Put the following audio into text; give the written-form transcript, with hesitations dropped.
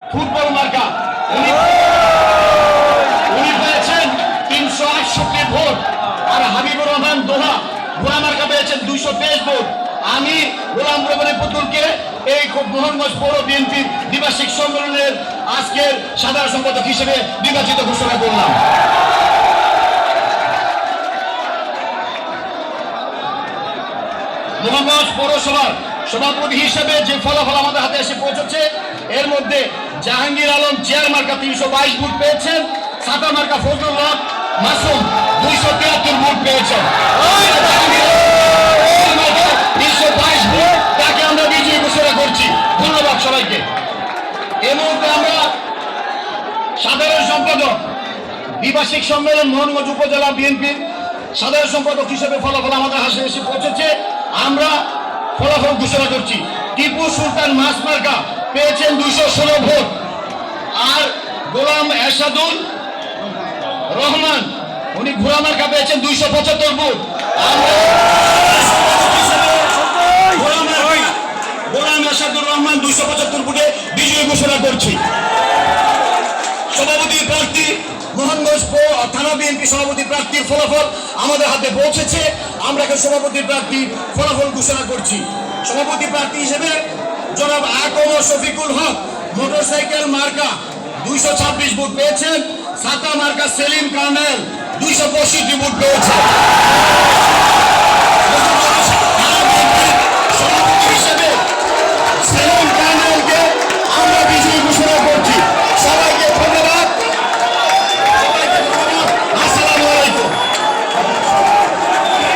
Football মার্কা উনি পেয়েছেন 368 ভোট, আর হাবিবুর রহমান দোহা ভুয়া মার্কা পেয়েছেন 223 ভোট। আমি গোলাম রব্বানী পুতুলকে এই মোহনগঞ্জ পৌর বিএনপির দ্বিবার্ষিক সম্মেলনের আজকের সাধারণ সম্পাদক হিসেবে নির্বাচিত ঘোষণা করলাম। মোহনগঞ্জ পৌরসভার সভাপতি হিসেবে যে ফলাফল আমাদের হাতে এসে পৌঁছেছে, এর মধ্যে জাহাঙ্গীর আলম চেয়ার মার্কা 322 ভোট পেয়েছেন, ছাতা মার্কা ফজলুল হক মাসুম 273 ভোট পেয়েছেন। 322 ভোট, তাকে আমরা বিজয়ী ঘোষণা করছি। ধন্যবাদ সবাইকে। এই মুহূর্তে আমরা সাধারণ সম্পাদক দ্বিবার্ষিক সম্মেলন মোহনগঞ্জ উপজেলা বিএনপির সাধারণ সম্পাদক হিসেবে ফলাফল আমাদের হাতে এসে পৌঁছেছে। আমরা ফলাফল ঘোষণা করছি। টিপু সুলতান মাস মার্কা পেয়েছেন 216 ভোট, আর গোলাম এরশাদুল রহমান উনি ভুয়া মার্কা পেয়েছেন 275 ভোট। গোলাম এরশাদুল রহমান 275 ভোটে বিজয়ী ঘোষণা করছি। সভাপতি প্রার্থী মোহনগঞ্জ থানা বিএনপি সভাপতি প্রার্থীর ফলাফল আমাদের হাতে পৌঁছেছে। আমরা সভাপতি প্রার্থী ফলাফল ঘোষণা করছি। সভাপতি প্রার্থী হিসেবে জনাব আকম শফিকুল হক মোটরসাইকেল মার্কা 226 ভোট পেয়েছেন, ছাতা মার্কা সেলিম কার্নেল 265 ভোট পেয়েছেন।